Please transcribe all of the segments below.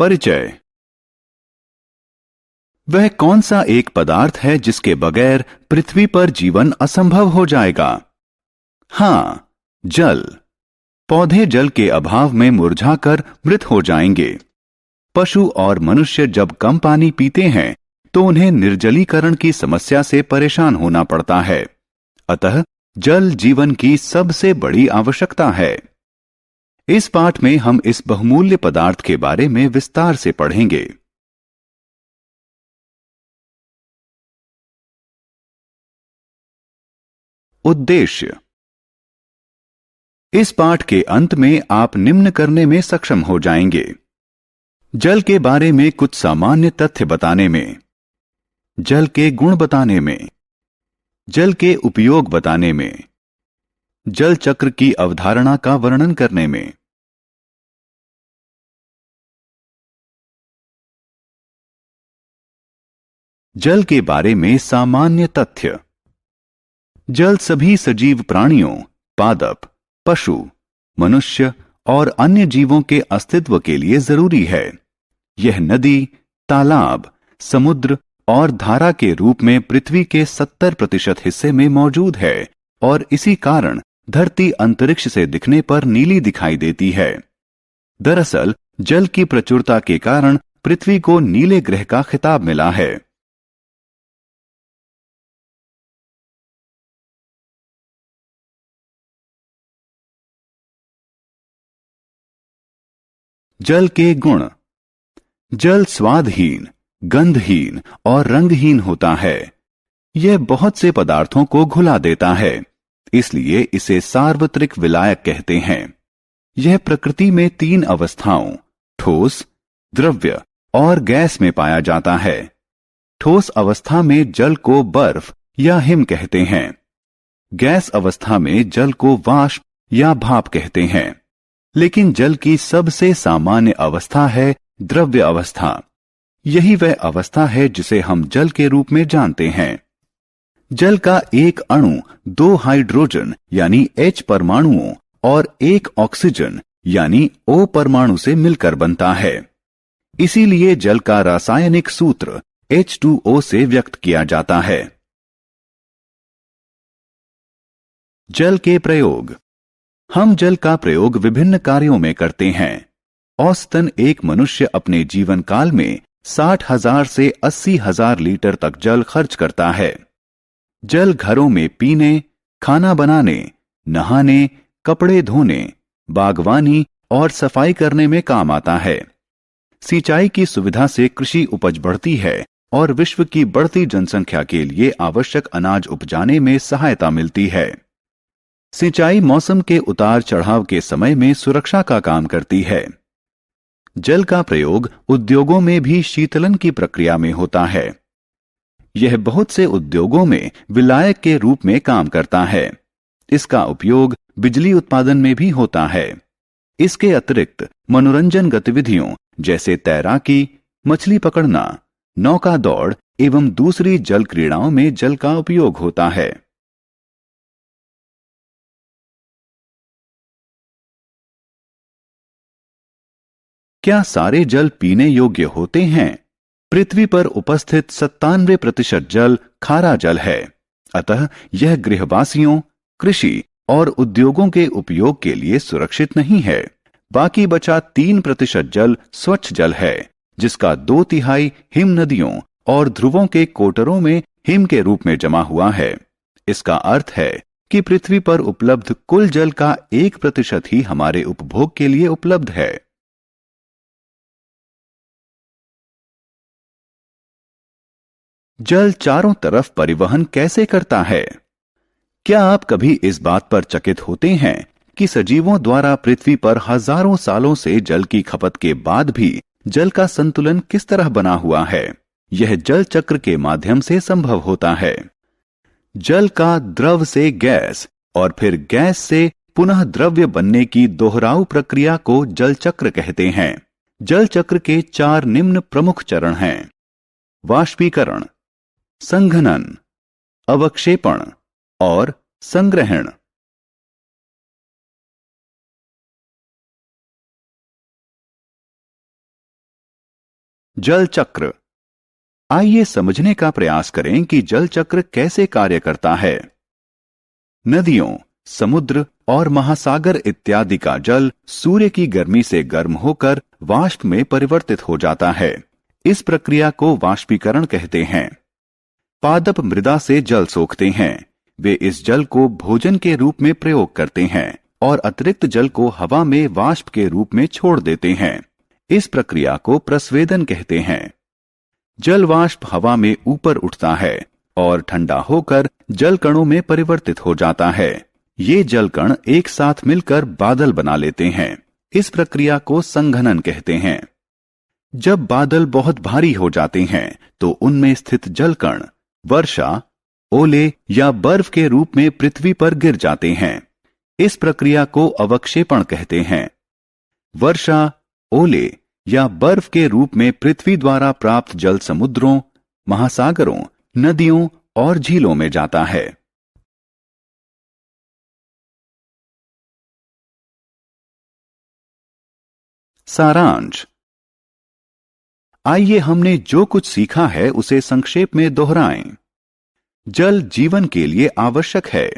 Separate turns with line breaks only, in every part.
परिचय। वह कौन सा एक पदार्थ है जिसके बगैर पृथ्वी पर जीवन असंभव हो जाएगा? हां, जल। पौधे जल के अभाव में मुरझाकर मृत हो जाएंगे। पशु और मनुष्य जब कम पानी पीते हैं तो उन्हें निर्जलीकरण की समस्या से परेशान होना पड़ता है। अतः जल जीवन की सबसे बड़ी आवश्यकता है। इस पाठ में हम इस बहुमूल्य पदार्थ के बारे में विस्तार से पढ़ेंगे। उद्देश्य। इस पाठ के अंत में आप निम्न करने में सक्षम हो जाएंगे: जल के बारे में कुछ सामान्य तथ्य बताने में, जल के गुण बताने में, जल के उपयोग बताने में, जल चक्र की अवधारणा का वर्णन करने में। जल के बारे में सामान्य तथ्य। जल सभी सजीव प्राणियों, पादप, पशु, मनुष्य और अन्य जीवों के अस्तित्व के लिए जरूरी है। यह नदी, तालाब, समुद्र और धारा के रूप में पृथ्वी के 70% हिस्से में मौजूद है और इसी कारण धरती अंतरिक्ष से दिखने पर नीली दिखाई देती है। दरअसल जल की प्रचुरता के कारण पृथ्वी को नीले ग्रह का खिताब मिला है। जल के गुण। जल स्वादहीन, गंधहीन और रंगहीन होता है। यह बहुत से पदार्थों को घुला देता है, इसलिए इसे सार्वत्रिक विलायक कहते हैं। यह प्रकृति में 3 अवस्थाओं, ठोस, द्रव्य और गैस में पाया जाता है। ठोस अवस्था में जल को बर्फ या हिम कहते हैं। गैस अवस्था में जल को वाष्प या भाप कहते हैं। लेकिन जल की सबसे सामान्य अवस्था है द्रव्य अवस्था। यही वह अवस्था है जिसे हम जल के रूप में जानते हैं। जल का एक अणु 2 हाइड्रोजन यानी H परमाणुओं और 1 ऑक्सीजन यानी O परमाणु से मिलकर बनता है। इसीलिए जल का रासायनिक सूत्र H2O से व्यक्त किया जाता है। जल के प्रयोग। हम जल का प्रयोग विभिन्न कार्यों में करते हैं। औसतन एक मनुष्य अपने जीवन काल में 60,000 से 80,000 लीटर तक जल खर्च करता है। जल घरों में पीने, खाना बनाने, नहाने, कपड़े धोने, बागवानी और सफाई करने में काम आता है। सिंचाई की सुविधा से कृषि उपज बढ़ती है और विश्व की बढ़ती जनसंख्या के लिए आवश्यक अनाज उपजाने में सहायता मिलती है। सिंचाई मौसम के उतार चढ़ाव के समय में सुरक्षा का काम करती है। जल का प्रयोग उद्योगों में भी शीतलन की प्रक्रिया में होता है। यह बहुत से उद्योगों में विलायक के रूप में काम करता है। इसका उपयोग बिजली उत्पादन में भी होता है। इसके अतिरिक्त मनोरंजन गतिविधियों जैसे तैराकी, मछली पकड़ना, नौका दौड़ एवं दूसरी जल क्रीड़ाओं में जल का उपयोग होता है। क्या सारे जल पीने योग्य होते हैं? पृथ्वी पर उपस्थित 97% जल खारा जल है। अतः यह गृहवासियों, कृषि और उद्योगों के उपयोग के लिए सुरक्षित नहीं है। बाकी बचा 3% जल स्वच्छ जल है, जिसका 2/3 हिम नदियों और ध्रुवों के कोटरों में हिम के रूप में जमा हुआ है। इसका अर्थ है कि पृथ्वी पर उपलब्ध कुल जल का 1% ही हमारे उपभोग के लिए उपलब्ध है। जल चारों तरफ परिवहन कैसे करता है? क्या आप कभी इस बात पर चकित होते हैं कि सजीवों द्वारा पृथ्वी पर हजारों सालों से जल की खपत के बाद भी जल का संतुलन किस तरह बना हुआ है? यह जल चक्र के माध्यम से संभव होता है। जल का द्रव से गैस और फिर गैस से पुनः द्रव्य बनने की दोहराऊ प्रक्रिया को जल चक्र कहते हैं। जल चक्र के 4 निम्न प्रमुख चरण हैं: वाष्पीकरण, संघनन, अवक्षेपण और संग्रहण। जल चक्र। आइए समझने का प्रयास करें कि जल चक्र कैसे कार्य करता है। नदियों, समुद्र और महासागर इत्यादि का जल सूर्य की गर्मी से गर्म होकर वाष्प में परिवर्तित हो जाता है। इस प्रक्रिया को वाष्पीकरण कहते हैं। पादप मृदा से जल सोखते हैं। वे इस जल को भोजन के रूप में प्रयोग करते हैं और अतिरिक्त जल को हवा में वाष्प के रूप में छोड़ देते हैं। इस प्रक्रिया को प्रस्वेदन कहते हैं। जल वाष्प हवा में ऊपर उठता है और ठंडा होकर जल कणों में परिवर्तित हो जाता है। ये जल कण एक साथ मिलकर बादल बना लेते हैं। इस प्रक्रिया को संघनन कहते हैं। जब बादल बहुत भारी हो जाते हैं तो उनमें स्थित जल कण वर्षा, ओले या बर्फ के रूप में पृथ्वी पर गिर जाते हैं। इस प्रक्रिया को अवक्षेपण कहते हैं। वर्षा, ओले या बर्फ के रूप में पृथ्वी द्वारा प्राप्त जल समुद्रों, महासागरों, नदियों और झीलों में जाता है। सारांश। आइए हमने जो कुछ सीखा है उसे संक्षेप में दोहराएं। जल जीवन के लिए आवश्यक है।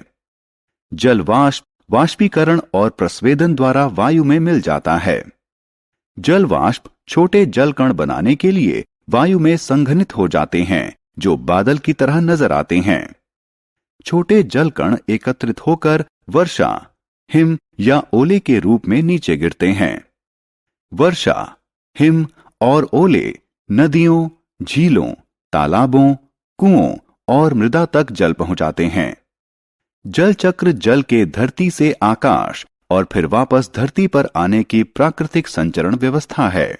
जल वाष्प, वाष्पीकरण और प्रस्वेदन द्वारा वायु में मिल जाता है। जल वाष्प छोटे जल कण बनाने के लिए वायु में संघनित हो जाते हैं, जो बादल की तरह नजर आते हैं। छोटे जल कण एकत्रित होकर वर्षा, हिम या ओले के रूप में नीचे गिरते हैं। वर्षा, हिम और ओले नदियों, झीलों, तालाबों, कुओं और मृदा तक जल पहुंचाते हैं। जल चक्र जल के धरती से आकाश और फिर वापस धरती पर आने की प्राकृतिक संचरण व्यवस्था है।